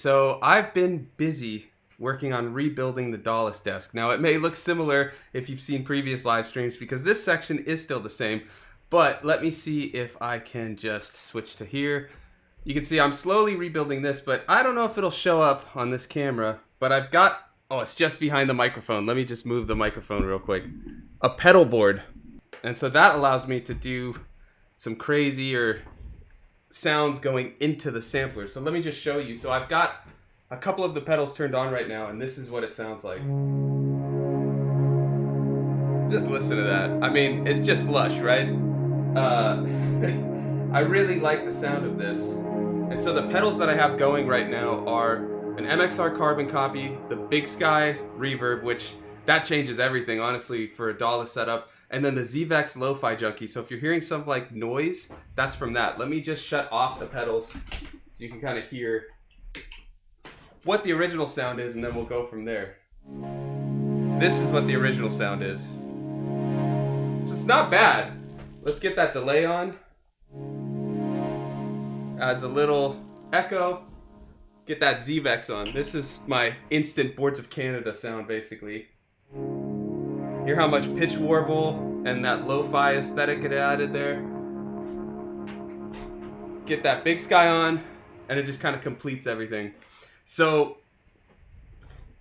So I've been busy working on rebuilding the DAWless desk. Now it may look similar if you've seen previous live streams because this section is still the same, but let me see if I can just switch to here. You can see I'm slowly rebuilding this, but I don't know if it'll show up on this camera, but I've got, oh, it's just behind the microphone. Let me just move the microphone real quick. A pedal board. And so that allows me to do some crazier sounds going into the sampler. So let me just show you. So I've got a couple of the pedals turned on right now, and this is what it sounds like. Just listen to that. I mean, it's just lush, right? I really like the sound of this. And so the pedals that I have going right now are an MXR carbon copy, the Big Sky reverb, which that changes everything, honestly, for a DAWless setup. And then the ZVEX Lo-Fi Junkie. So if you're hearing some like noise, that's from that. Let me just shut off the pedals so you can kind of hear what the original sound is, and then we'll go from there. This is what the original sound is. So it's not bad. Let's get that delay on. Adds a little echo. Get that ZVEX on. This is my instant Boards of Canada sound, basically. Hear how much pitch warble and that lo-fi aesthetic it added there. Get that Big Sky on, and it just kind of completes everything. So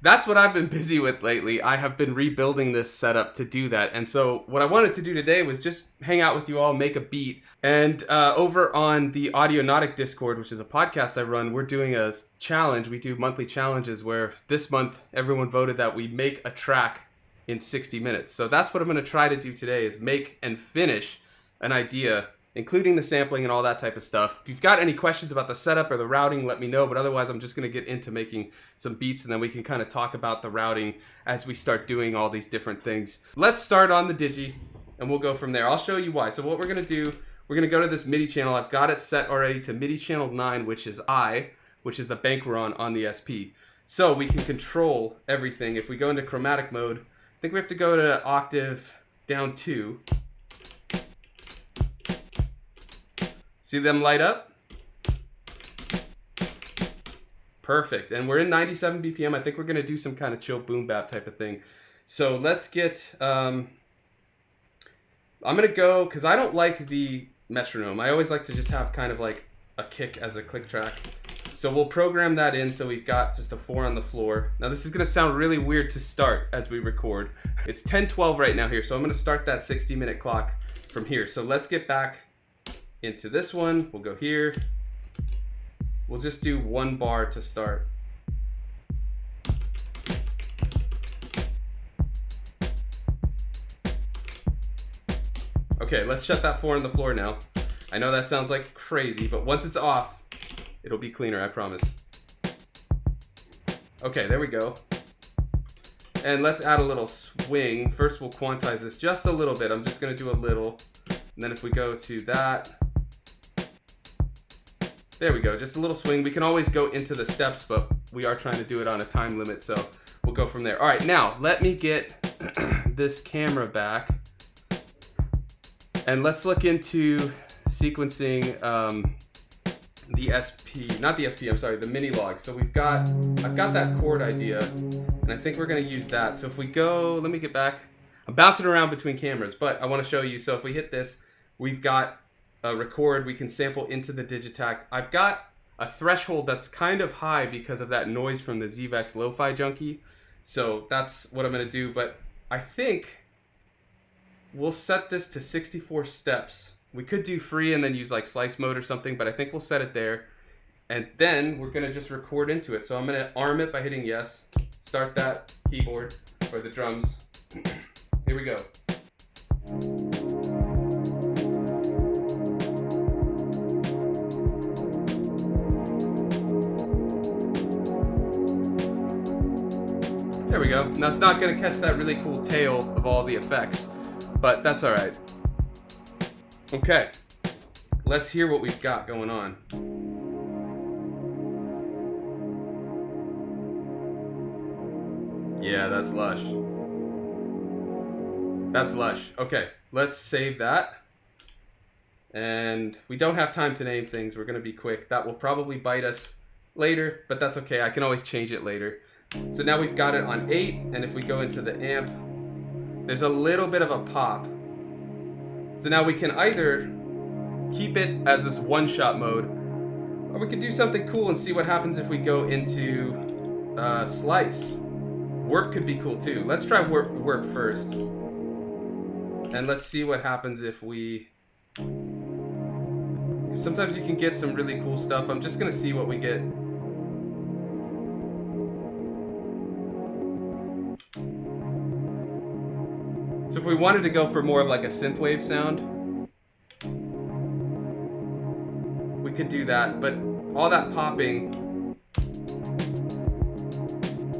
that's what I've been busy with lately. I have been rebuilding this setup to do that. And so what I wanted to do today was just hang out with you all, make a beat. And over on the Audionautic Discord, which is a podcast I run, we're doing a challenge. We do monthly challenges where this month everyone voted that we make a track in 60 minutes. So that's what I'm going to try to do today, is make and finish an idea, including the sampling and all that type of stuff. If you've got any questions about the setup or the routing, let me know. But otherwise, I'm just going to get into making some beats, and then we can kind of talk about the routing as we start doing all these different things. Let's start on the Digi, and we'll go from there. I'll show you why. So what we're going to do, we're going to go to this MIDI channel. I've got it set already to MIDI channel 9, which is which is the bank we're on the SP. So we can control everything. If we go into chromatic mode, I think we have to go to octave down 2. See them light up? Perfect. And we're in 97 BPM. I think we're going to do some kind of chill boom bap type of thing. So let's get, I'm going to go, because I don't like the metronome. I always like to just have kind of like a kick as a click track. So we'll program that in so we've got just a 4 on the floor. Now this is going to sound really weird to start as we record. It's 10:12 right now here, so I'm going to start that 60-minute clock from here. So let's get back into this one. We'll go here. We'll just do 1 bar to start. Okay, let's shut that 4 on the floor now. I know that sounds like crazy, but once it's off, it'll be cleaner, I promise. Okay, there we go. And let's add a little swing. First, we'll quantize this just a little bit. I'm just gonna do a little. And then if we go to that, there we go, just a little swing. We can always go into the steps, but we are trying to do it on a time limit, so we'll go from there. All right, now let me get this camera back. And let's look into sequencing the the Minilogue. So I've got that chord idea, and I think we're gonna use that. So if we go, let me get back. I'm bouncing around between cameras, but I wanna show you. So if we hit this, we've got a record, we can sample into the Digitakt. I've got a threshold that's kind of high because of that noise from the ZVEX Lo-Fi Junkie. So that's what I'm gonna do, but I think we'll set this to 64 steps. We could do free and then use like slice mode or something, but I think we'll set it there. And then we're gonna just record into it. So I'm gonna arm it by hitting yes. Start that keyboard or the drums. Here we go. There we go. Now it's not gonna catch that really cool tail of all the effects, but that's all right. Okay, let's hear what we've got going on. Yeah, that's lush. That's lush. Okay, let's save that. And we don't have time to name things. We're going to be quick. That will probably bite us later, but that's okay. I can always change it later. So now we've got it on 8, and if we go into the amp, there's a little bit of a pop. So now we can either keep it as this one-shot mode, or we could do something cool and see what happens if we go into slice. Werp could be cool too. Let's try werp first. And let's see what happens if we... Sometimes you can get some really cool stuff. I'm just gonna see what we get. So if we wanted to go for more of like a synthwave sound, we could do that, but all that popping,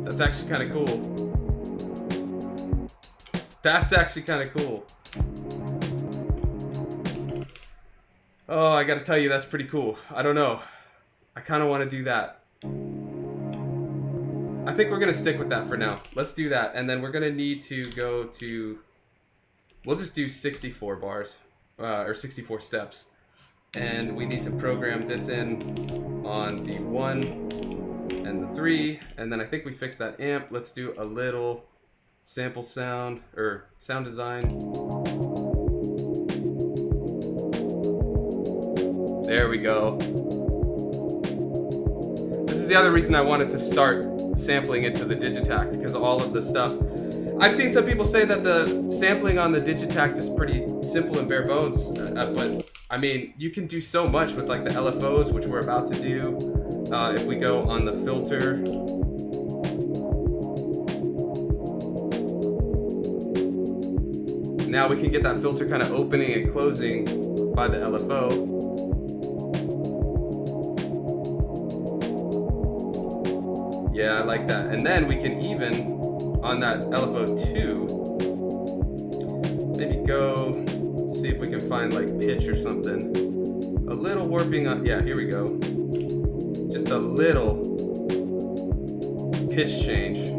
that's actually kind of cool. That's actually kind of cool. Oh, I gotta tell you, that's pretty cool. I don't know. I kind of want to do that. I think we're gonna stick with that for now. Let's do that, and then we're gonna need to go to... We'll just do 64 bars, or 64 steps. And we need to program this in on the 1 and the 3. And then I think we fixed that amp. Let's do a little sample sound, or sound design. There we go. This is the other reason I wanted to start sampling into the Digitakt, because all of the stuff... I've seen some people say that the sampling on the Digitakt is pretty simple and bare bones, but I mean, you can do so much with like the LFOs, which we're about to do. If we go on the filter, now we can get that filter kind of opening and closing by the LFO. Yeah, I like that. And then we can even, on that LFO2, maybe go see if we can find like pitch or something. A little warping on, yeah, here we go. Just a little pitch change.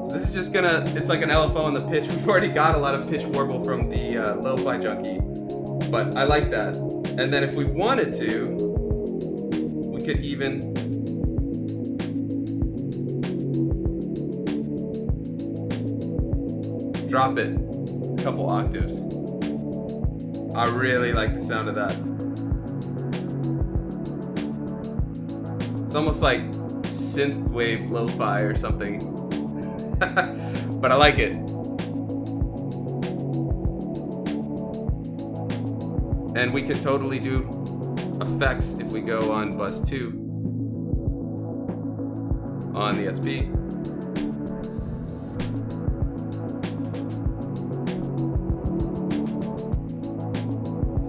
So this is just gonna, it's like an LFO on the pitch. We've already got a lot of pitch warble from the Lo-Fi Junkie, but I like that. And then if we wanted to, we could even drop it a couple octaves. I really like the sound of that. It's almost like synthwave lo-fi or something. But I like it. And we could totally do effects if we go on bus 2 on the SP.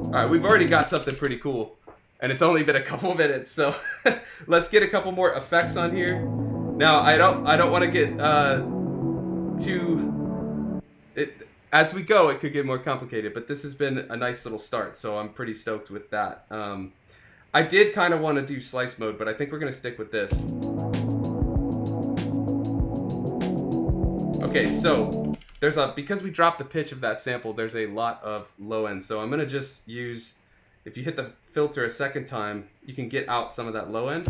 Alright, we've already got something pretty cool, and it's only been a couple minutes, so let's get a couple more effects on here. Now, I don't want to get too... As we go, it could get more complicated, but this has been a nice little start, so I'm pretty stoked with that. I did kind of want to do slice mode, but I think we're going to stick with this. Okay, so because we dropped the pitch of that sample, there's a lot of low end. So I'm gonna just use, if you hit the filter a second time, you can get out some of that low end.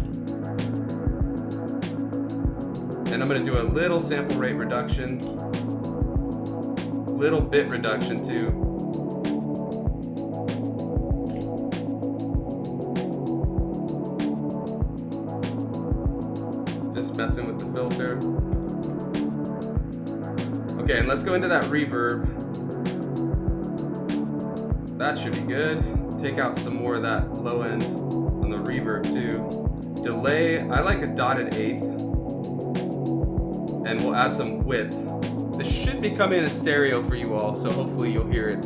And I'm gonna do a little sample rate reduction, little bit reduction too. Just messing with the filter. Okay, and let's go into that reverb. That should be good. Take out some more of that low end on the reverb too. Delay, I like a dotted eighth. And we'll add some width. This should be coming in stereo for you all, so hopefully you'll hear it.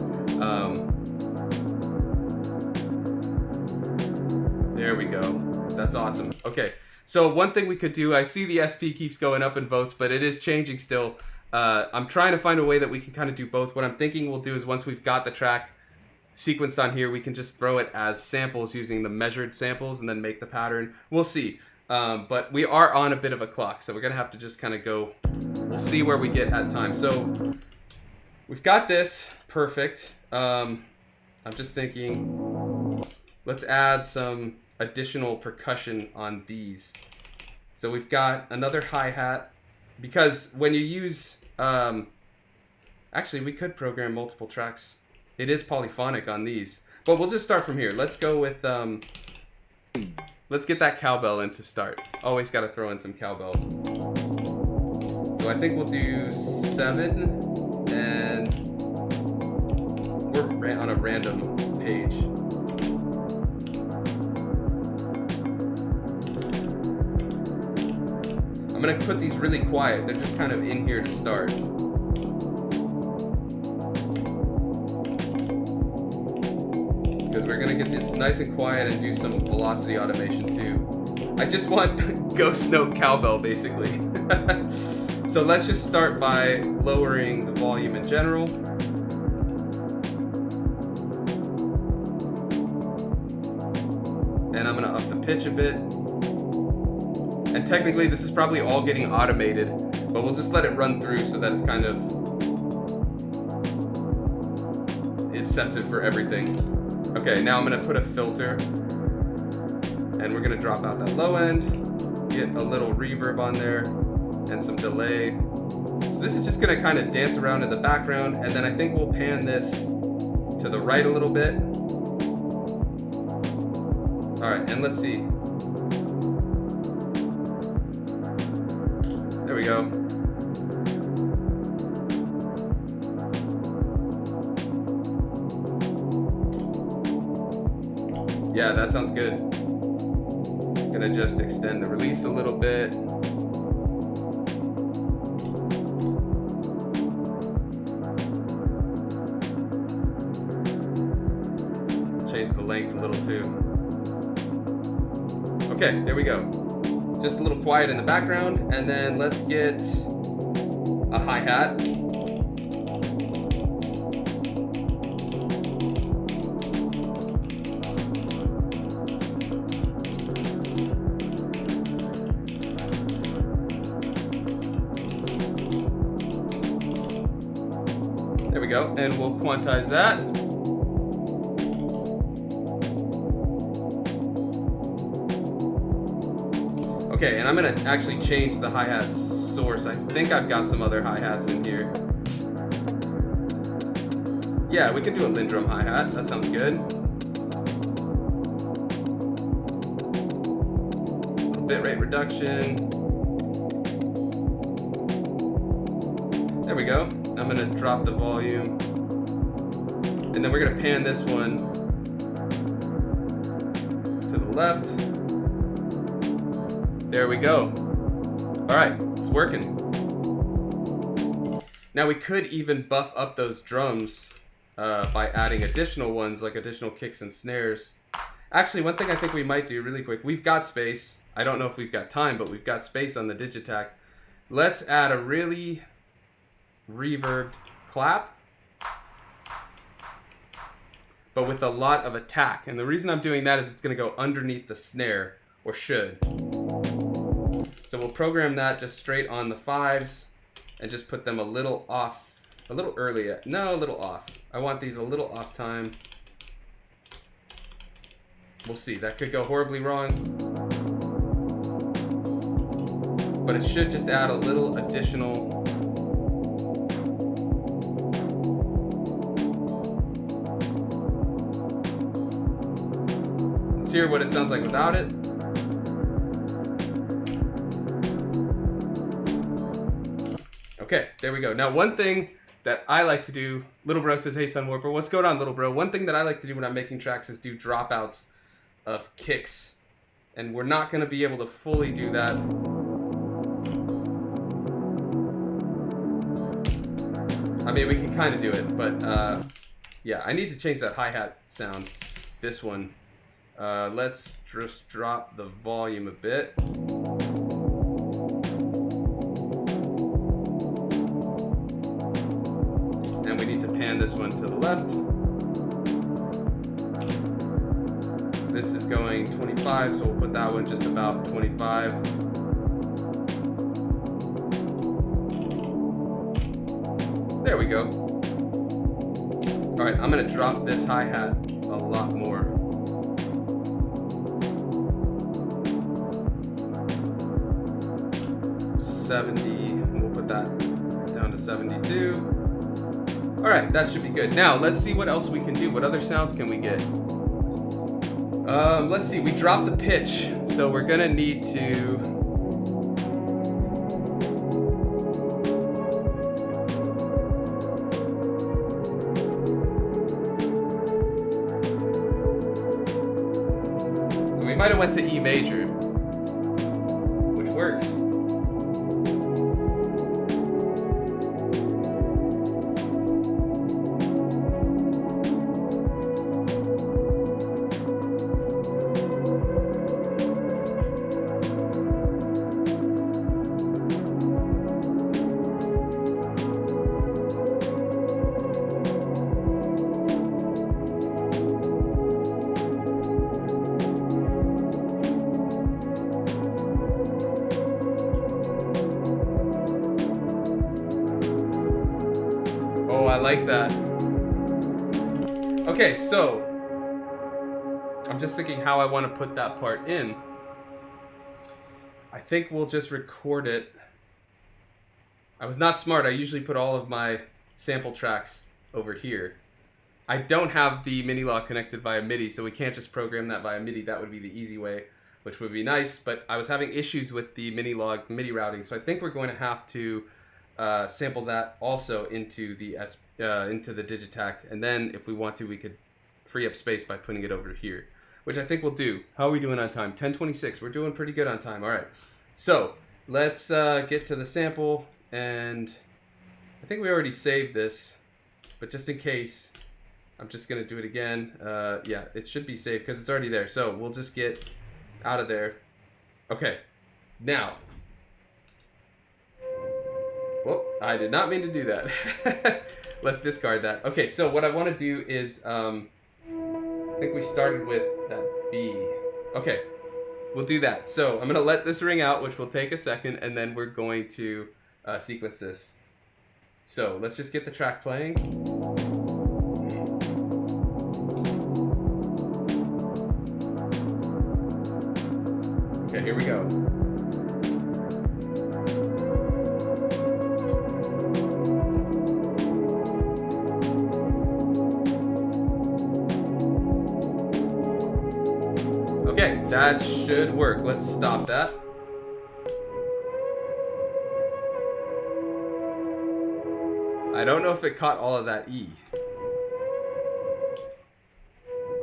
There we go. That's awesome. Okay, so one thing we could do, I see the SP keeps going up in votes, but it is changing still. I'm trying to find a way that we can kind of do both. What I'm thinking we'll do is once we've got the track sequenced on here, we can just throw it as samples using the measured samples and then make the pattern. We'll see. But we are on a bit of a clock, so we're going to have to just kind of go. We'll see where we get at time. So we've got this. Perfect. I'm just thinking, let's add some additional percussion on these. So we've got another hi-hat, because when you use, actually we could program multiple tracks. It is polyphonic on these, but we'll just start from here. Let's go with, let's get that cowbell in to start. Always got to throw in some cowbell. So I think we'll do 7, and we're on a random page. I'm gonna put these really quiet. They're just kind of in here to start. Because we're gonna get this nice and quiet and do some velocity automation too. I just want ghost note cowbell basically. So let's just start by lowering the volume in general. And I'm gonna up the pitch a bit. And technically this is probably all getting automated, but we'll just let it run through so that it's kind of, it sets it for everything. Okay, now I'm gonna put a filter, and we're gonna drop out that low end, get a little reverb on there, and some delay. So this is just gonna kind of dance around in the background, and then I think we'll pan this to the right a little bit. All right, and let's see. There we go. Yeah, that sounds good. Gonna just extend the release a little bit. Change the length a little too. Okay, there we go. Just a little quiet in the background, and then let's get a hi-hat. There we go, and we'll quantize that. Okay, and I'm gonna actually change the hi-hat source. I think I've got some other hi-hats in here. Yeah, we could do a Lindrum hi-hat. That sounds good. Bitrate reduction. There we go. I'm gonna drop the volume. And then we're gonna pan this one to the left. There we go. All right, it's working. Now we could even buff up those drums by adding additional ones, like additional kicks and snares. Actually, one thing I think we might do really quick, we've got space. I don't know if we've got time, but we've got space on the Digitakt. Let's add a really reverbed clap, but with a lot of attack. And the reason I'm doing that is it's gonna go underneath the snare, or should. So we'll program that just straight on the 5s and just put them a little off, a little early. No, a little off. I want these a little off time. We'll see, that could go horribly wrong. But it should just add a little additional let's hear what it sounds like without it. Okay, there we go. Now, one thing that I like to do, Little Bro says, hey, Sun Warper, what's going on, Little Bro? One thing that I like to do when I'm making tracks is do dropouts of kicks. And we're not going to be able to fully do that. I mean, we can kind of do it, but yeah, I need to change that hi-hat sound. This one. Let's just drop the volume a bit. And we need to pan this one to the left. This is going 25, so we'll put that one just about 25. There we go. All right, I'm gonna drop this hi-hat a lot more. 70, and we'll put that down to 72. All right, that should be good. Now, let's see what else we can do. What other sounds can we get? Let's see, we dropped the pitch, so we're gonna need to... So we might have went to E major, which works. I like that. Okay, so I'm just thinking how I want to put that part in. I think we'll just record it. I was not smart. I usually put all of my sample tracks over here. I don't have the Minilogue connected via MIDI, so we can't just program that via MIDI. That would be the easy way, which would be nice, but I was having issues with the Minilogue MIDI routing, so I think we're going to have to sample that also into the Digitakt, and then if we want to, we could free up space by putting it over here, which I think we'll do. How are we doing on time? 10:26. We're doing pretty good on time. All right, so let's get to the sample, and I think we already saved this, but just in case, I'm just gonna do it again. Yeah, it should be saved because it's already there. So we'll just get out of there. Okay, now. Whoop, I did not mean to do that. Let's discard that. Okay, so what I want to do is, I think we started with that B. Okay, we'll do that. So I'm going to let this ring out, which will take a second, and then we're going to sequence this. So let's just get the track playing. Okay, here we go. Okay, that should work. Let's stop that. I don't know if it caught all of that E.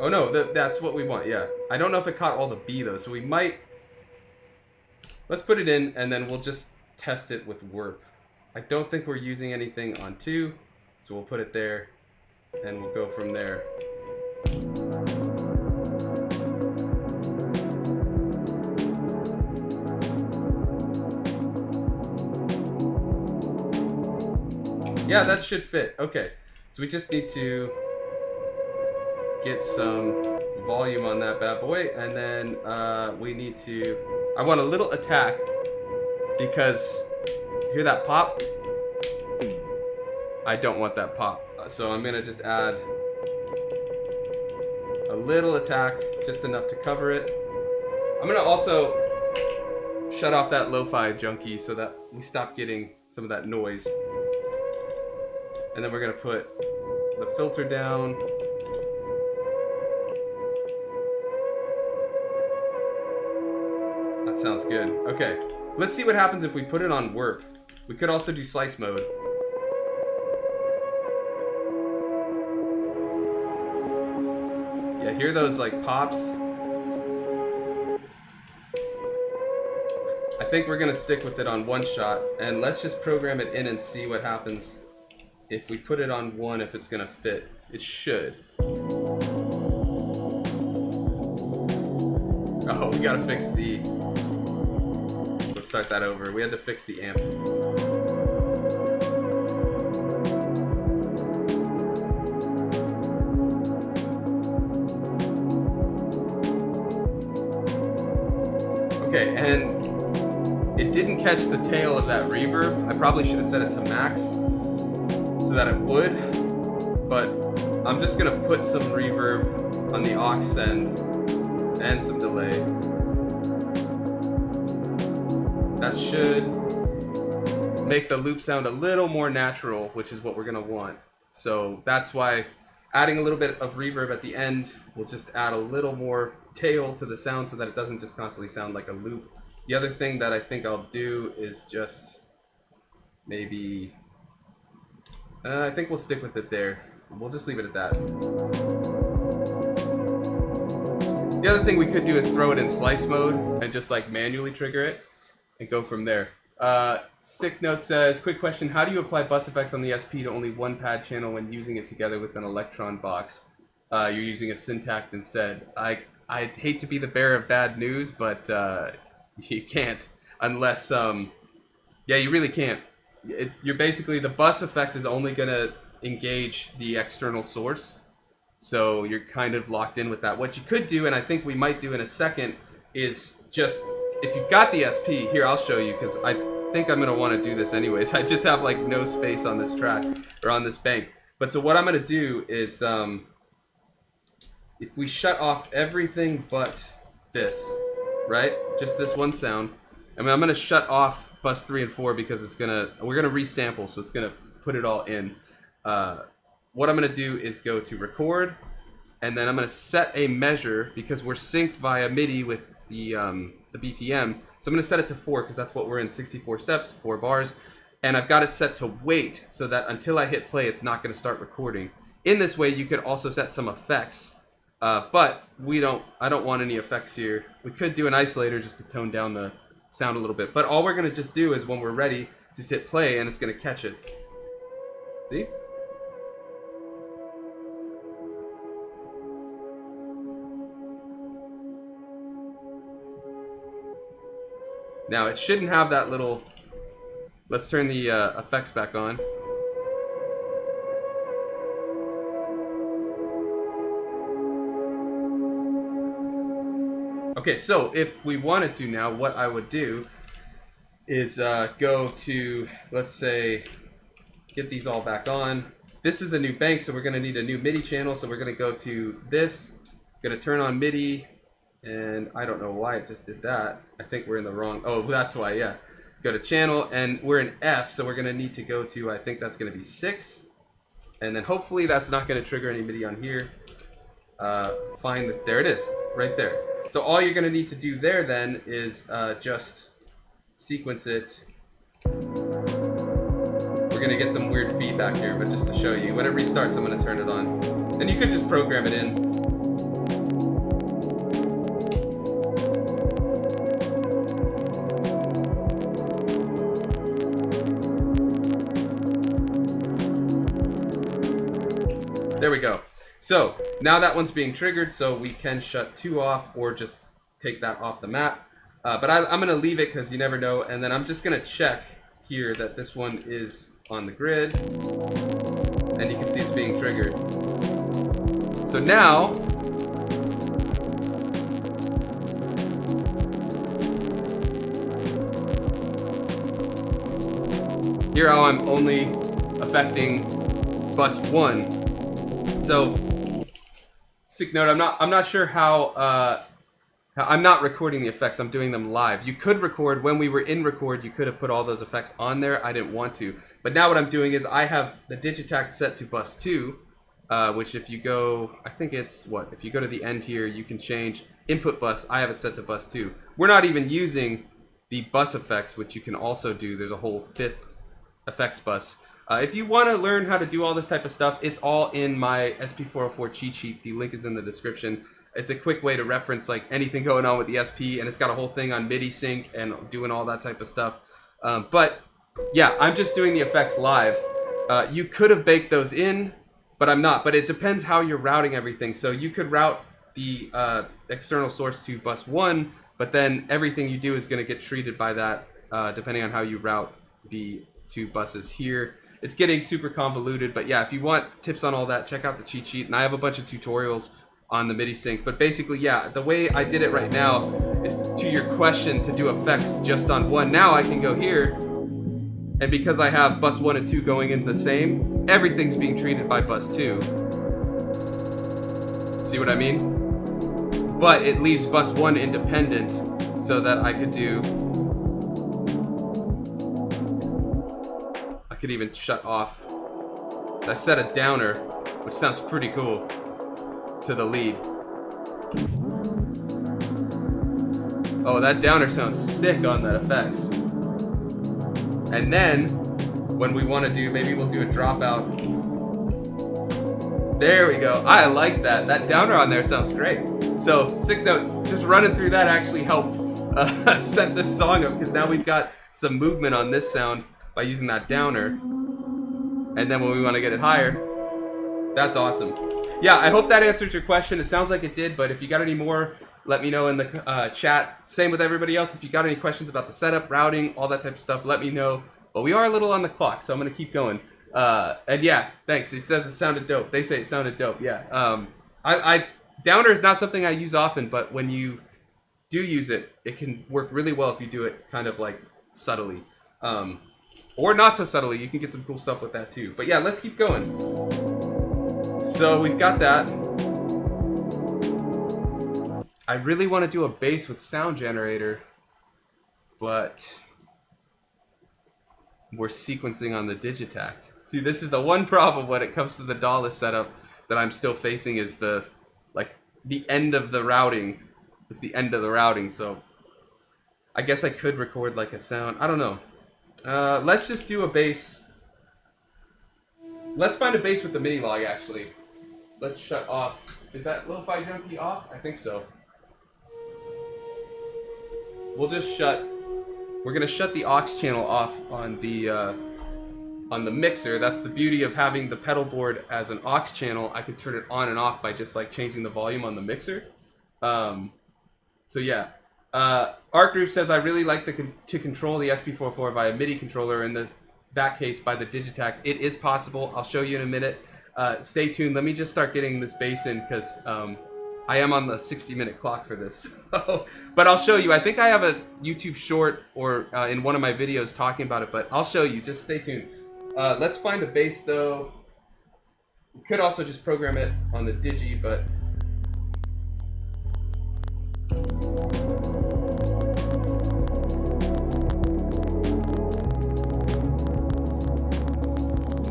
Oh no, that's what we want, yeah. I don't know if it caught all the B though, so we might... Let's put it in and then we'll just test it with werp. I don't think we're using anything on 2, so we'll put it there and we'll go from there. Yeah, that should fit. Okay, so we just need to get some volume on that bad boy, and then we need to... I want a little attack because hear that pop? I don't want that pop, so I'm gonna just add a little attack, just enough to cover it. I'm gonna also shut off that lo-fi junkie so that we stop getting some of that noise. And then we're gonna put the filter down. That sounds good. Okay, let's see what happens if we put it on werp. We could also do slice mode. Yeah, hear those like pops? I think we're gonna stick with it on 1 shot, and let's just program it in and see what happens. If we put it on 1, if it's gonna fit. It should. Oh, we gotta fix the... Let's start that over. We had to fix the amp. Okay, and it didn't catch the tail of that reverb. I probably should have set it to max so that it would, but I'm just gonna put some reverb on the aux end and some delay. That should make the loop sound a little more natural, which is what we're gonna want. So that's why adding a little bit of reverb at the end will just add a little more tail to the sound so that it doesn't just constantly sound like a loop. The other thing that I think I'll do is just maybe, I think we'll stick with it there. We'll just leave it at that. The other thing we could do is throw it in slice mode and just like manually trigger it and go from there. Sick Note says, quick question, how do you apply bus effects on the SP to only one pad channel when using it together with an Electron box? You're using a Syntakt instead. I'd hate to be the bearer of bad news, but you can't unless, yeah, you really can't. You're basically, the bus effect is only going to engage the external source. So you're kind of locked in with that. What you could do, and I think we might do in a second, is just, if you've got the SP, here, I'll show you, because I think I'm going to want to do this anyways. I just have like no space on this track, or on this bank. But so what I'm going to do is, if we shut off everything but this, right? Just this one sound. I mean, I'm going to shut off bus 3 and 4 because it's going to, we're going to resample, so it's going to put it all in. What I'm going to do is go to record, and then I'm going to set a measure because we're synced via MIDI with the BPM. So I'm going to set it to 4 because that's what we're in, 64 steps, 4 bars. And I've got it set to wait so that until I hit play, it's not going to start recording. In this way, you could also set some effects, but I don't want any effects here. We could do an isolator just to tone down the sound a little bit. But all we're going to just do is when we're ready, just hit play and it's going to catch it. See? Now, it shouldn't have that little... Let's turn the effects back on. Okay, so if we wanted to now, what I would do is go to, let's say, get these all back on. This is the new bank, so we're going to need a new MIDI channel. So we're going to go to this, going to turn on MIDI. And I don't know why it just did that. I think we're in the wrong... Oh, that's why, yeah. Go to channel, and we're in F, so we're going to need to go to, I think that's going to be 6. And then hopefully that's not going to trigger any MIDI on here. Find the... There it is, right there. So all you're going to need to do there then is just sequence it. We're going to get some weird feedback here, but just to show you. When it restarts, I'm going to turn it on. And you could just program it in. There we go. So now that one's being triggered, so we can shut 2 off or just take that off the map. But I'm going to leave it because you never know. And then I'm just going to check here that this one is on the grid. And you can see it's being triggered. So now, here how I'm only affecting bus 1. So, sick note, I'm not sure how I'm not recording the effects, I'm doing them live. You could record, when we were in record, you could have put all those effects on there. I didn't want to. But now what I'm doing is I have the Digitakt set to bus 2, which if you go, I think it's, what, if you go to the end here, you can change input bus. I have it set to bus 2. We're not even using the bus effects, which you can also do. There's a whole 5th effects bus. If you want to learn how to do all this type of stuff, it's all in my SP404 cheat sheet. The link is in the description. It's a quick way to reference like anything going on with the SP, and it's got a whole thing on MIDI sync and doing all that type of stuff. But yeah, I'm just doing the effects live. You could have baked those in, but I'm not. But it depends how you're routing everything. So you could route the external source to bus 1, but then everything you do is going to get treated by that, depending on how you route the 2 buses here. It's getting super convoluted, but yeah, if you want tips on all that, check out the cheat sheet. And I have a bunch of tutorials on the MIDI sync. But basically, yeah, the way I did it right now is to your question to do effects just on 1. Now I can go here, and because I have bus 1 and 2 going in the same, everything's being treated by bus 2. See what I mean? But it leaves bus 1 independent so that I could do... could even shut off. I set a downer, which sounds pretty cool, to the lead. Oh, that downer sounds sick on that effects. And then, when we want to do, maybe we'll do a dropout. There we go. I like that. That downer on there sounds great. So, sick note, just running through that actually helped set this song up, because now we've got some movement on this sound by using that downer. And then when we want to get it higher, that's awesome. Yeah, I hope that answers your question. It sounds like it did, but if you got any more, let me know in the chat. Same with everybody else. If you got any questions about the setup, routing, all that type of stuff, let me know. But we are a little on the clock, so I'm going to keep going. And yeah, thanks. It says it sounded dope. They say it sounded dope. Yeah. Downer is not something I use often, but when you do use it, it can work really well if you do it kind of like subtly. Or not so subtly. You can get some cool stuff with that too. But yeah, let's keep going. So we've got that. I really want to do a bass with sound generator, but we're sequencing on the Digitakt. See, this is the one problem when it comes to the DAWless setup that I'm still facing, is the end of the routing. It's the end of the routing, so I guess I could record like a sound. I don't know. Let's just do a bass. Let's find a bass with the Minilogue, actually. Let's shut off. Is that Lo-Fi Junkie off? I think so. We'll just shut. We're gonna shut the aux channel off on the mixer. That's the beauty of having the pedal board as an aux channel. I could turn it on and off by just like changing the volume on the mixer. So yeah. Art Group says, I really like to control the SP404 via MIDI controller, in that case by the Digitakt. It is possible. I'll show you in a minute. Stay tuned. Let me just start getting this bass in, because I am on the 60-minute clock for this. But I'll show you. I think I have a YouTube short or in one of my videos talking about it, but I'll show you. Just stay tuned. Let's find a bass though. We could also just program it on the Digi, but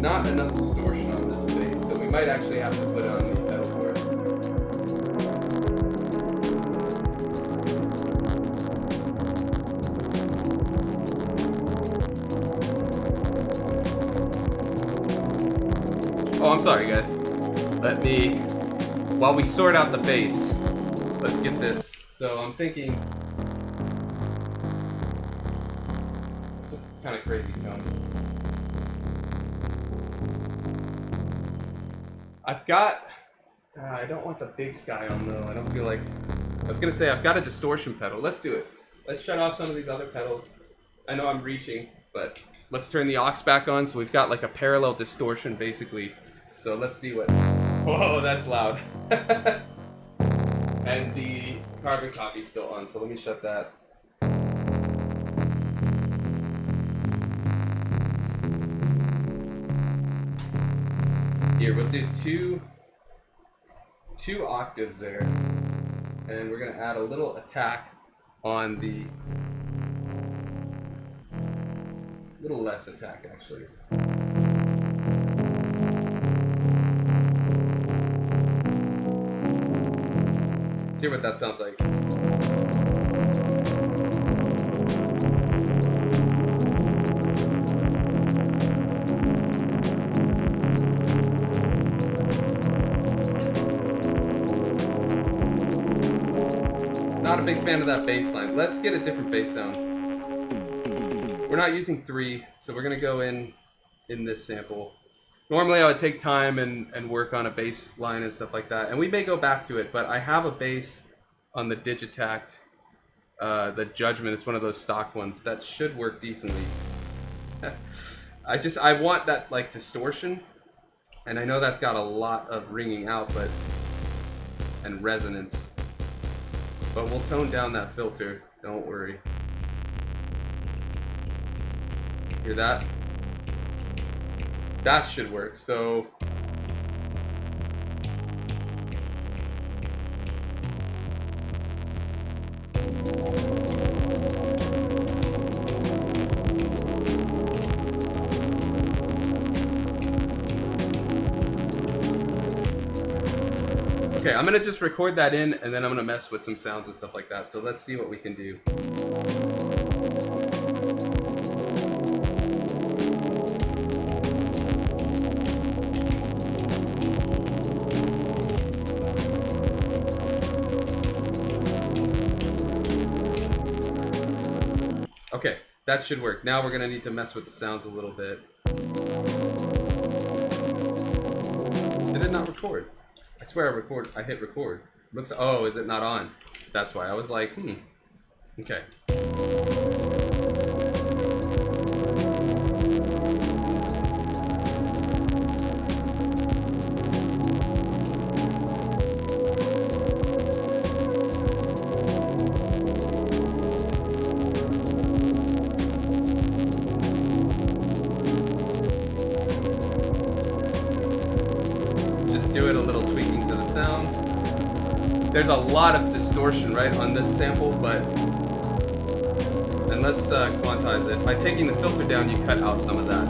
not enough distortion on this bass, so we might actually have to put it on the pedal board. Oh, I'm sorry, guys. Let me, while we sort out the bass, let's get this. So I'm thinking, it's a kind of crazy tone. I've got, I don't want the big sky on though. I don't feel like, I was gonna say I've got a distortion pedal. Let's do it. Let's shut off some of these other pedals. I know I'm reaching, but let's turn the aux back on. So we've got like a parallel distortion basically. So let's see what, whoa, that's loud. And the carbon copy is still on, so let me shut that. Here, we'll do two octaves there, and we're gonna add a little attack on the, little less attack actually. See what that sounds like. Not a big fan of that bass line. Let's get a different bass sound. We're not using 3, so we're gonna go in this sample. Normally I would take time and work on a bass line and stuff like that, and we may go back to it, but I have a bass on the Digitakt, the Judgment. It's one of those stock ones that should work decently. I want that like distortion, and I know that's got a lot of ringing out, and resonance, but we'll tone down that filter, don't worry. Hear that? That should work. So Okay, I'm gonna just record that in, and then I'm gonna mess with some sounds and stuff like that. So let's see what we can do. Okay, that should work. Now we're gonna need to mess with the sounds a little bit. Did it not record? I swear I hit record. Looks, oh, is it not on? That's why. I was like, okay. Do it a little tweaking to the sound. There's a lot of distortion, right, on this sample, but and let's quantize it. By taking the filter down, you cut out some of that.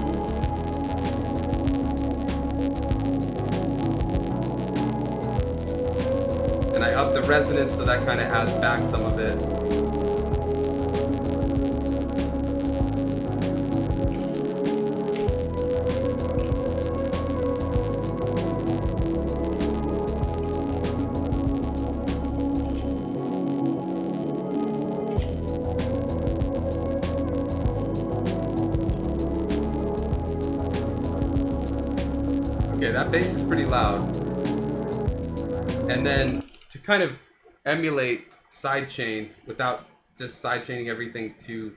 And I up the resonance, so that kind of adds back some of it. Okay, that bass is pretty loud. And then to kind of emulate sidechain without just sidechaining everything to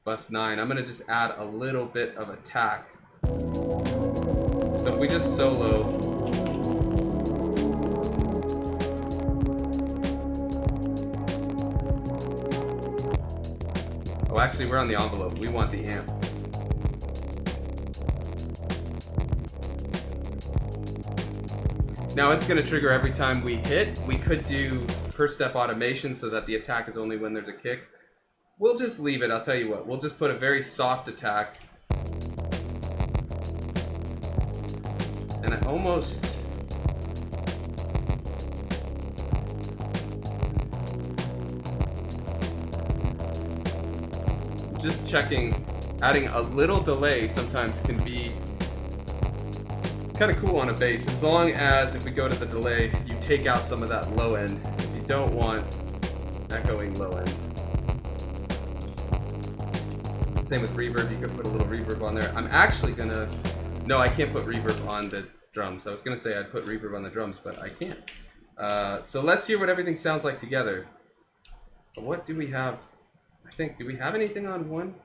bus 9, I'm gonna just add a little bit of attack. So if we just solo, oh, actually we're on the envelope. We want the amp. Now it's going to trigger every time we hit. We could do per step automation so that the attack is only when there's a kick. We'll just leave it, I'll tell you what. We'll just put a very soft attack. And I almost... just checking, adding a little delay sometimes can be kind of cool on a bass, as long as if we go to the delay, you take out some of that low end, because you don't want echoing low end. Same with reverb, you could put a little reverb on there. I'm actually gonna, no, I can't put reverb on the drums. I was gonna say I'd put reverb on the drums, but I can't. So let's hear what everything sounds like together. What do we have? I think, do we have anything on 1?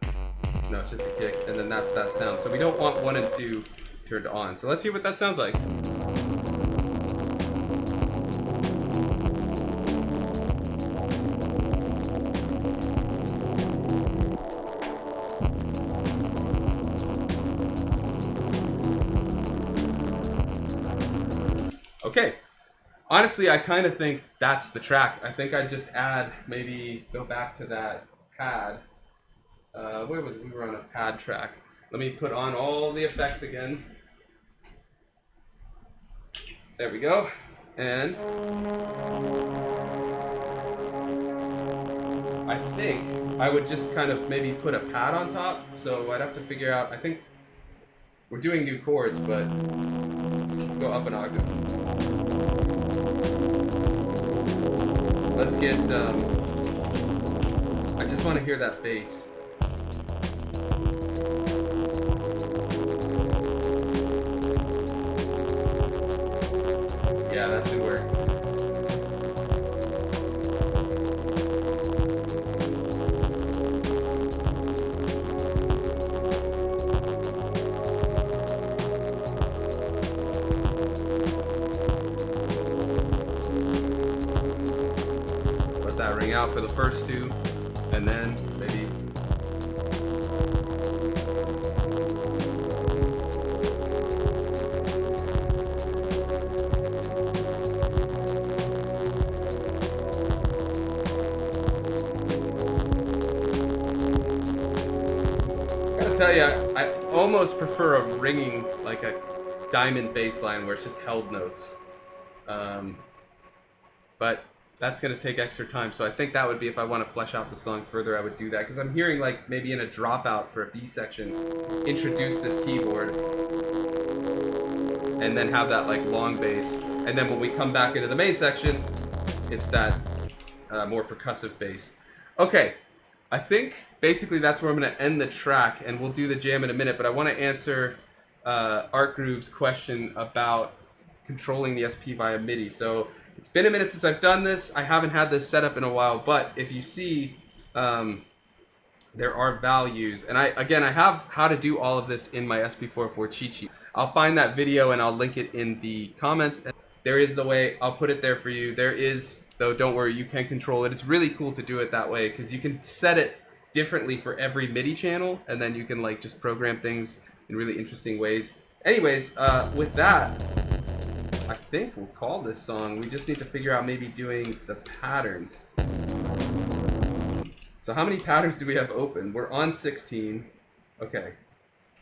No, it's just a kick, and then that's that sound. So we don't want 1 and 2 turned on. So let's hear what that sounds like. Okay. Honestly, I kind of think that's the track. I think I'd just add, maybe go back to that pad. Where was we were on a pad track. Let me put on all the effects again. There we go. And I think I would just kind of maybe put a pad on top. So I'd have to figure out, I think we're doing new chords, but let's go up an octave. Let's get, I just want to hear that bass. Yeah, that should work. Let that ring out for the first 2, and then maybe. Tell you, I almost prefer a ringing, like a diamond bass line where it's just held notes. but that's going to take extra time. So I think that would be, if I want to flesh out the song further, I would do that. Because I'm hearing, like, maybe in a dropout for a B section, introduce this keyboard, and then have that, like, long bass. And then when we come back into the main section, it's that more percussive bass. Okay, I think basically that's where I'm going to end the track, and we'll do the jam in a minute. But I want to answer Art Groove's question about controlling the SP via MIDI. So it's been a minute since I've done this. I haven't had this set up in a while, but if you see, there are values. And I have how to do all of this in my SP404 cheat sheet. I'll find that video and I'll link it in the comments. There is the way, I'll put it there for you. There is, though, don't worry, you can control it. It's really cool to do it that way because you can set it differently for every MIDI channel, and then you can, like, just program things in really interesting ways. Anyways, with that, I think we'll call this song. We just need to figure out maybe doing the patterns. So how many patterns do we have open? We're on 16. Okay.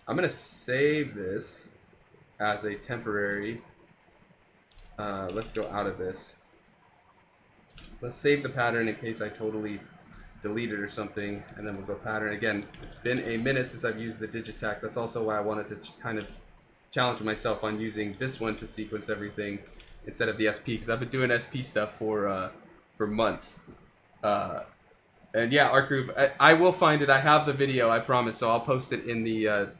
I'm going to save this as a temporary. Let's go out of this. Let's save the pattern in case I totally delete it or something, and then we'll go pattern. Again, it's been a minute since I've used the Digitakt. That's also why I wanted to kind of challenge myself on using this one to sequence everything instead of the SP, because I've been doing SP stuff for months. And yeah, Art Groove, I will find it. I have the video, I promise, so I'll post it in the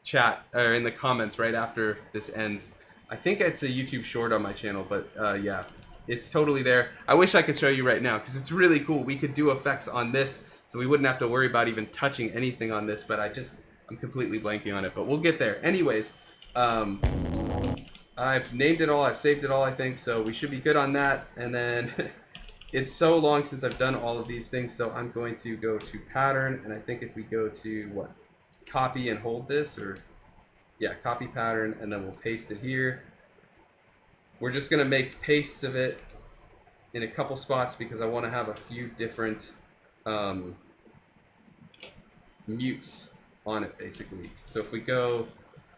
chat, or in the comments right after this ends. I think it's a YouTube short on my channel, but yeah, it's totally there. I wish I could show you right now because it's really cool. We could do effects on this, so we wouldn't have to worry about even touching anything on this, but I'm completely blanking on it, but we'll get there. Anyways, I've named it all, I've saved it all, I think, so we should be good on that. And then it's so long since I've done all of these things, so I'm going to go to pattern, and I think if we go to, what, copy and hold this, or yeah, copy pattern, and then we'll paste it here. We're just gonna make pastes of it in a couple spots because I want to have a few different mutes on it, basically. So if we go,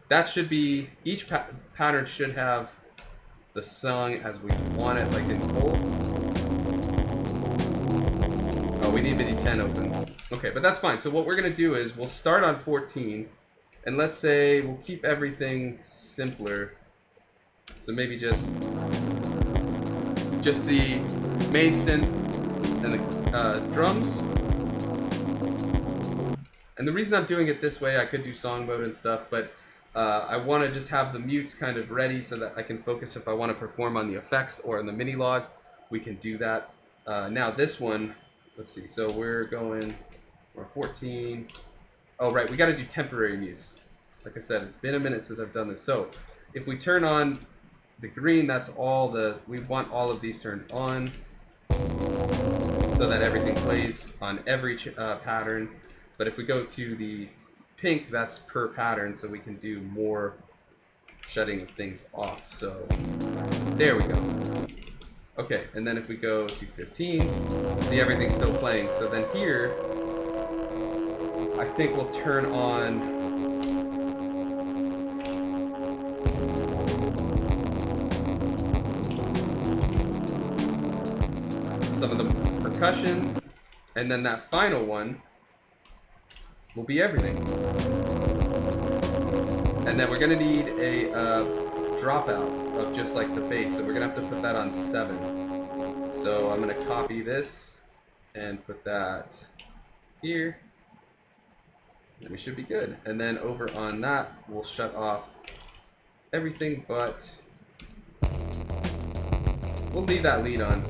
that should be, each pattern should have the song as we want it, like in full. Oh, we need MIDI 10 open. Okay, but that's fine. So what we're gonna do is we'll start on 14, and let's say we'll keep everything simpler. So maybe just the main synth and the drums. And the reason I'm doing it this way, I could do song mode and stuff, but I want to just have the mutes kind of ready so that I can focus if I want to perform on the effects or on the Minilogue. We can do that. Now this one, let's see. So we're 14. Oh, right. We got to do temporary mutes. Like I said, it's been a minute since I've done this. So if we turn on the green, that's all we want all of these turned on so that everything plays on every pattern. But if we go to the pink, that's per pattern, so we can do more shutting of things off. So there we go. Okay, and then if we go to 15, see, everything's still playing. So then here, I think we'll turn on some of the percussion, and then that final one will be everything. And then we're gonna need a dropout of just like the bass, so we're gonna have to put that on 7. So I'm gonna copy this and put that here, and we should be good. And then over on that, we'll shut off everything, but we'll leave that lead on.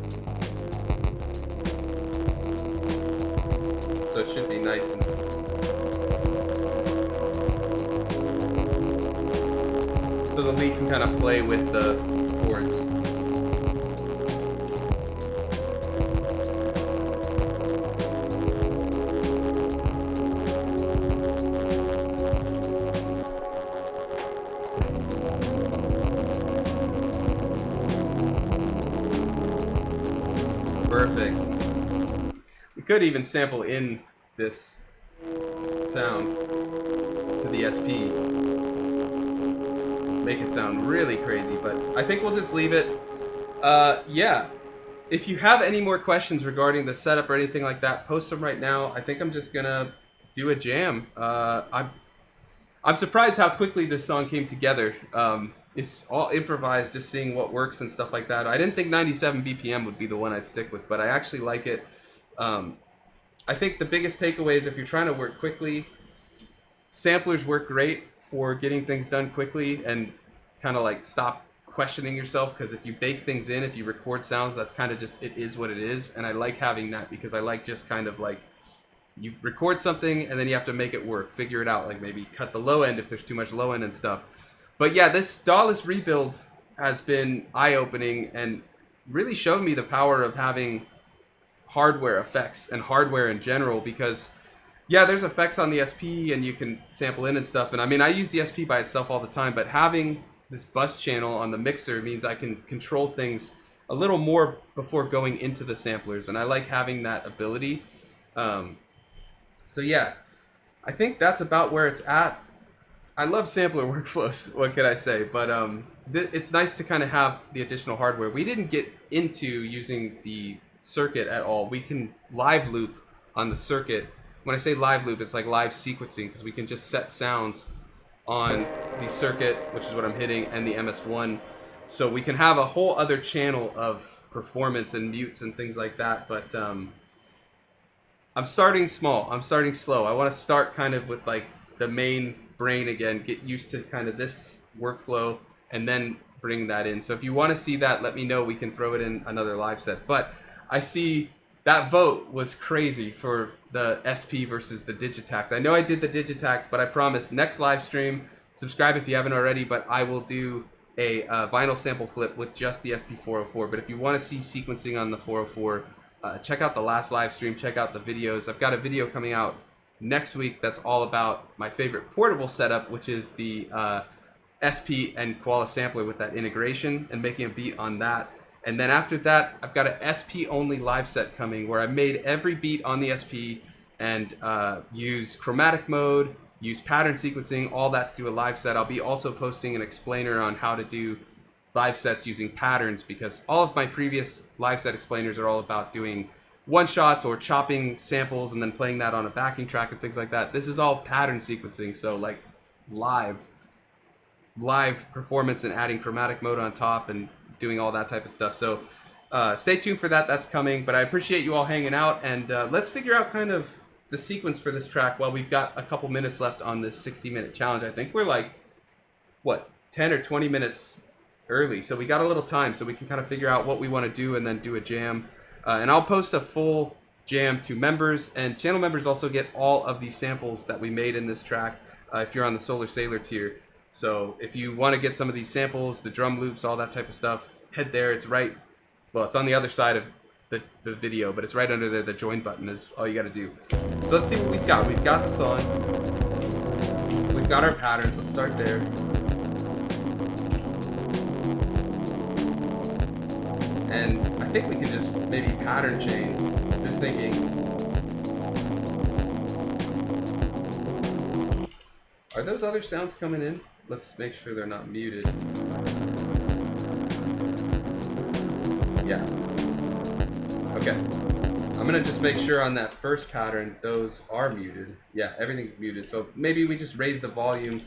So it should be nice and so the lead can kind of play with the chords. Perfect. We could even sample in this sound to the SP. Make it sound really crazy, but I think we'll just leave it. Yeah. if you have any more questions regarding the setup or anything like that, post them right now. I think I'm just gonna do a jam. I'm surprised how quickly this song came together. It's all improvised, just seeing what works and stuff like that. I didn't think 97 BPM would be the one I'd stick with, but I actually like it. I think the biggest takeaway is if you're trying to work quickly, samplers work great for getting things done quickly and kind of like stop questioning yourself, because if you bake things in, if you record sounds, that's kind of just, it is what it is. And I like having that because I like just kind of like, you record something and then you have to make it work, figure it out, like maybe cut the low end if there's too much low end and stuff. But yeah, this DAWless rebuild has been eye-opening and really showed me the power of having hardware effects and hardware in general, because yeah, there's effects on the SP and you can sample in and stuff. And I mean, I use the SP by itself all the time, but having this bus channel on the mixer means I can control things a little more before going into the samplers. And I like having that ability. So yeah, I think that's about where it's at. I love sampler workflows, what can I say? But it's nice to kind of have the additional hardware. We didn't get into using the circuit at all. We can live loop on the circuit. When I say live loop, it's like live sequencing, because we can just set sounds on the circuit, which is what I'm hitting, and the MS1. So we can have a whole other channel of performance and mutes and things like that. But I'm starting small. I'm starting slow. I want to start kind of with like the main brain again, get used to kind of this workflow, and then bring that in. So if you want to see that, let me know. We can throw it in another live set. But I see that vote was crazy for the SP versus the Digitakt. I know I did the Digitakt, but I promise next live stream, subscribe if you haven't already, but I will do a vinyl sample flip with just the SP404. But if you want to see sequencing on the 404, check out the last live stream, check out the videos. I've got a video coming out next week that's all about my favorite portable setup, which is the SP and Koala sampler with that integration, and making a beat on that. And then after that, I've got an SP only live set coming where I made every beat on the SP and use chromatic mode, use pattern sequencing, all that to do a live set. I'll be also posting an explainer on how to do live sets using patterns, because all of my previous live set explainers are all about doing one shots or chopping samples and then playing that on a backing track and things like that. This is all pattern sequencing, so like live performance and adding chromatic mode on top and doing all that type of stuff. So stay tuned for that. That's coming. But I appreciate you all hanging out, and let's figure out kind of the sequence for this track while we've got a couple minutes left on this 60-minute challenge. I think we're like, what, 10 or 20 minutes early, so we got a little time, so we can kind of figure out what we want to do and then do a jam. And I'll post a full jam to members, and channel members also get all of the samples that we made in this track if you're on the Solar Sailor tier. So if you want to get some of these samples, the drum loops, all that type of stuff, head there. It's right, well, it's on the other side of the video, but it's right under there. The join button is all you got to do. So let's see what we've got. We've got the song. We've got our patterns. Let's start there. And I think we can just maybe pattern chain. Just thinking. Are those other sounds coming in? Let's make sure they're not muted. Yeah. Okay. I'm gonna just make sure on that first pattern those are muted. Yeah, everything's muted. So maybe we just raise the volume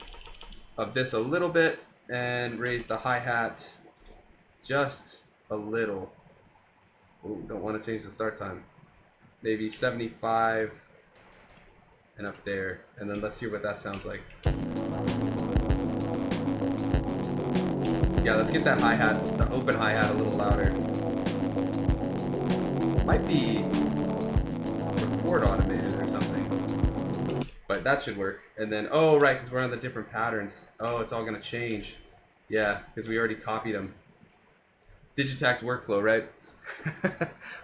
of this a little bit and raise the hi-hat just a little. Ooh, don't want to change the start time. Maybe 75 and up there. And then let's hear what that sounds like. Yeah, let's get that hi-hat, the open hi-hat, a little louder. Might be record automated or something. But that should work. And then, oh, right, because we're on the different patterns. Oh, it's all going to change. Yeah, because we already copied them. Digitakt workflow, right?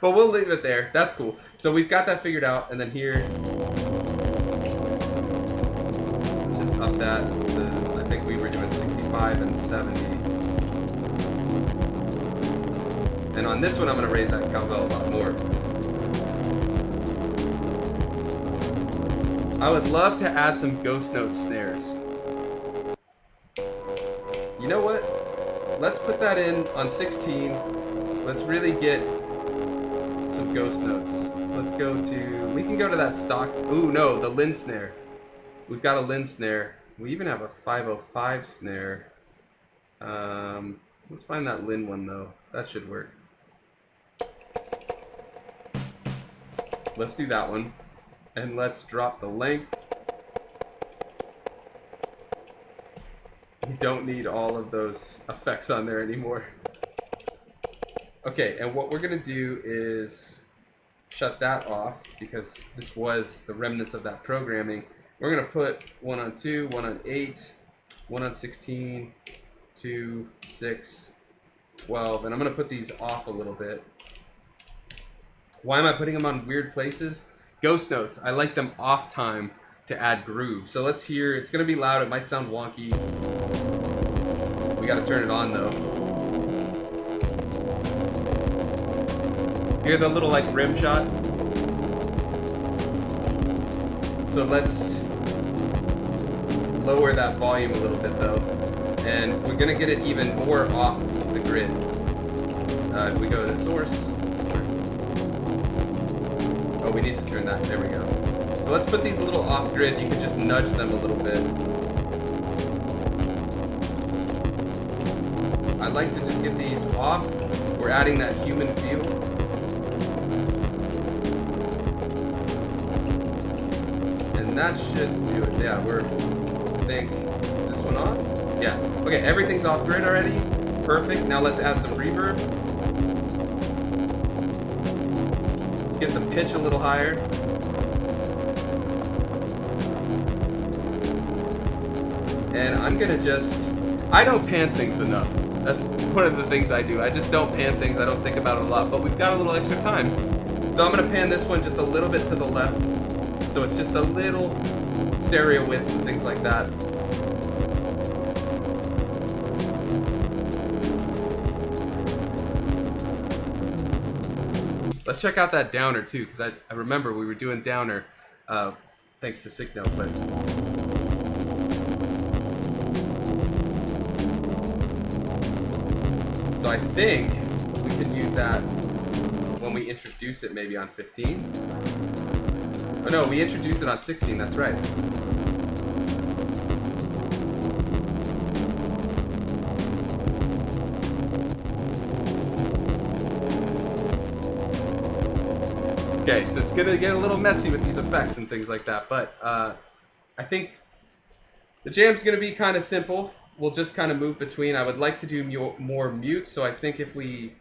But we'll leave it there. That's cool. So we've got that figured out. And then here, let's just up that to, I think we were doing 65 and 70. And on this one, I'm going to raise that cowbell a lot more. I would love to add some ghost note snares. You know what? Let's put that in on 16. Let's really get some ghost notes. Let's go to, we can go to that stock, ooh no, the Lin snare. We've got a Lin snare. We even have a 505 snare. Let's find that Lin one though. That should work. Let's do that one. And let's drop the length. We don't need all of those effects on there anymore. Okay, and what we're gonna do is shut that off because this was the remnants of that programming. We're gonna put 1 on 2, 1 on 8, 1 on 16, 2, 6, 12, and I'm gonna put these off a little bit. Why am I putting them on weird places? Ghost notes, I like them off time to add groove. So let's hear, it's gonna be loud, it might sound wonky. We gotta turn it on though. Hear the little like rim shot? So let's lower that volume a little bit though. And we're gonna get it even more off the grid. If we go to source, oh, we need to turn that, there we go. So let's put these a little off grid, you can just nudge them a little bit. I like to just get these off. We're adding that human feel. And that should do it. Yeah, I think, is this one off? Yeah. Okay, everything's off grid already. Perfect. Now let's add some reverb. Let's get the pitch a little higher. And I'm gonna just, I don't pan things enough. That's one of the things I do. I just don't pan things. I don't think about it a lot, but we've got a little extra time. So I'm gonna pan this one just a little bit to the left. So it's just a little stereo width and things like that. Let's check out that downer too, because I remember we were doing downer thanks to Signal, but so I think we can use that when we introduce it maybe on 15. Oh no, we introduce it on 16, that's right. Okay, so it's gonna get a little messy with these effects and things like that, but I think the jam's gonna be kind of simple. We'll just kind of move between. I would like to do more mutes, so I think if we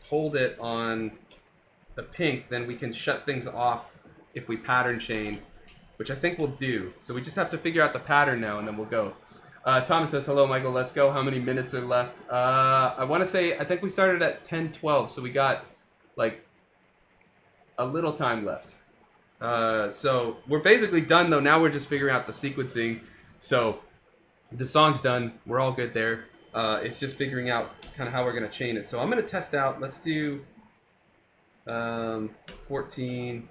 hold it on the pink, then we can shut things off if we pattern chain, which I think we'll do. So we just have to figure out the pattern now, and then we'll go. Thomas says, hello, Michael, let's go. How many minutes are left? I want to say, I think we started at 10:12, so we got like a little time left. So we're basically done though. Now we're just figuring out the sequencing. So the song's done. We're all good there. It's just figuring out kind of how we're going to chain it. So I'm going to test out. Let's do 14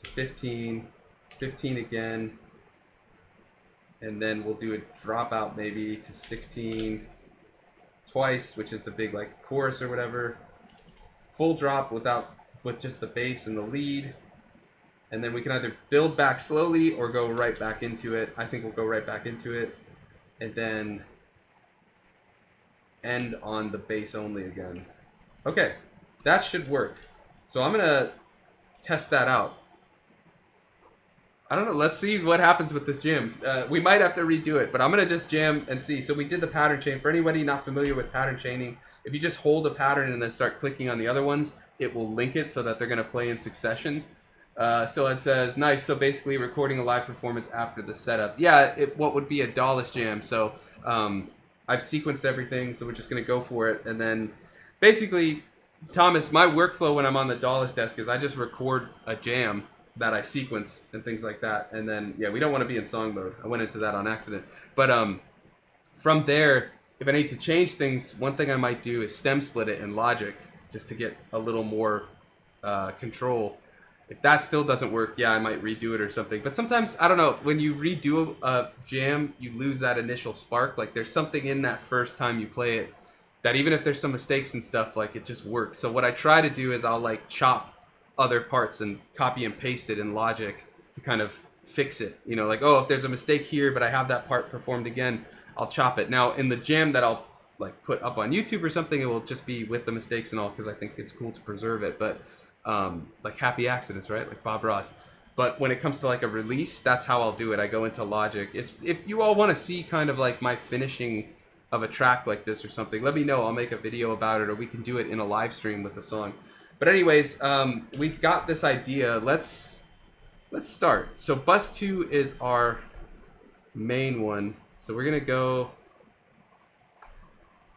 to 15, 15 again. And then we'll do a dropout maybe to 16 twice, which is the big like chorus or whatever. Full drop with just the bass and the lead. And then we can either build back slowly or go right back into it. I think we'll go right back into it. And then end on the bass only again. Okay, that should work. So I'm gonna test that out. I don't know, let's see what happens with this jam. We might have to redo it, but I'm gonna just jam and see. So we did the pattern chain. For anybody not familiar with pattern chaining, if you just hold a pattern and then start clicking on the other ones, it will link it so that they're gonna play in succession. So it says, nice, so basically recording a live performance after the setup. Yeah, what would be a DAWless jam. So I've sequenced everything, so we're just gonna go for it. And then basically, Thomas, my workflow when I'm on the DAWless desk is I just record a jam that I sequence and things like that. And then, yeah, we don't want to be in song mode. I went into that on accident. But from there, if I need to change things, one thing I might do is stem split it in Logic just to get a little more control. If that still doesn't work, yeah, I might redo it or something. But sometimes, I don't know, when you redo a jam, you lose that initial spark. Like there's something in that first time you play it that even if there's some mistakes and stuff, like it just works. So what I try to do is I'll like chop other parts and copy and paste it in Logic to kind of fix it. You know, like, oh, if there's a mistake here, but I have that part performed again, I'll chop it. Now in the jam that I'll like put up on YouTube or something, it will just be with the mistakes and all, because I think it's cool to preserve it. But like happy accidents, right? Like Bob Ross. But when it comes to like a release, that's how I'll do it. I go into Logic. If you all want to see kind of like my finishing of a track like this or something, let me know. I'll make a video about it, or we can do it in a live stream with the song. But anyways, we've got this idea. Let's start. So bus 2 is our main one. So we're gonna go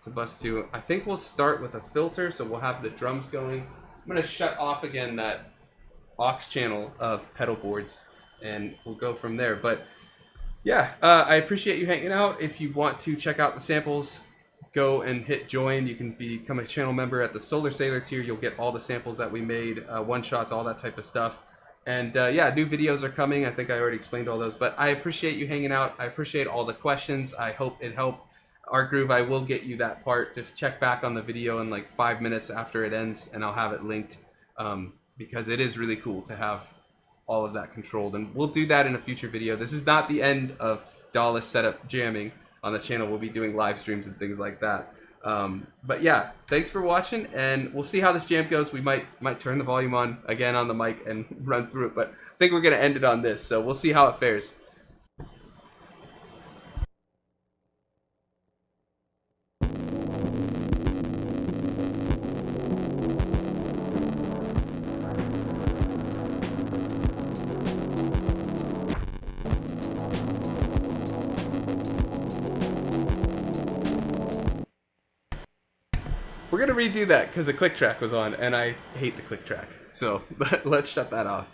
to bus 2. I think we'll start with a filter, so we'll have the drums going. I'm gonna shut off again that aux channel of pedal boards, and we'll go from there. But yeah, I appreciate you hanging out. If you want to check out the samples, go and hit join. You can become a channel member at the Solar Sailor tier. You'll get all the samples that we made, one-shots, all that type of stuff. And yeah, new videos are coming. I think I already explained all those, but I appreciate you hanging out. I appreciate all the questions. I hope it helped. Our groove, I will get you that part. Just check back on the video in like 5 minutes after it ends, and I'll have it linked, because it is really cool to have all of that controlled, and we'll do that in a future video. This is not the end of DAWless setup jamming on the channel. We'll be doing live streams and things like that. But yeah, thanks for watching, and we'll see how this jam goes. We might turn the volume on again on the mic and run through it, but I think we're gonna end it on this, so we'll see how it fares. We're gonna redo that because the click track was on, and I hate the click track. So let's shut that off.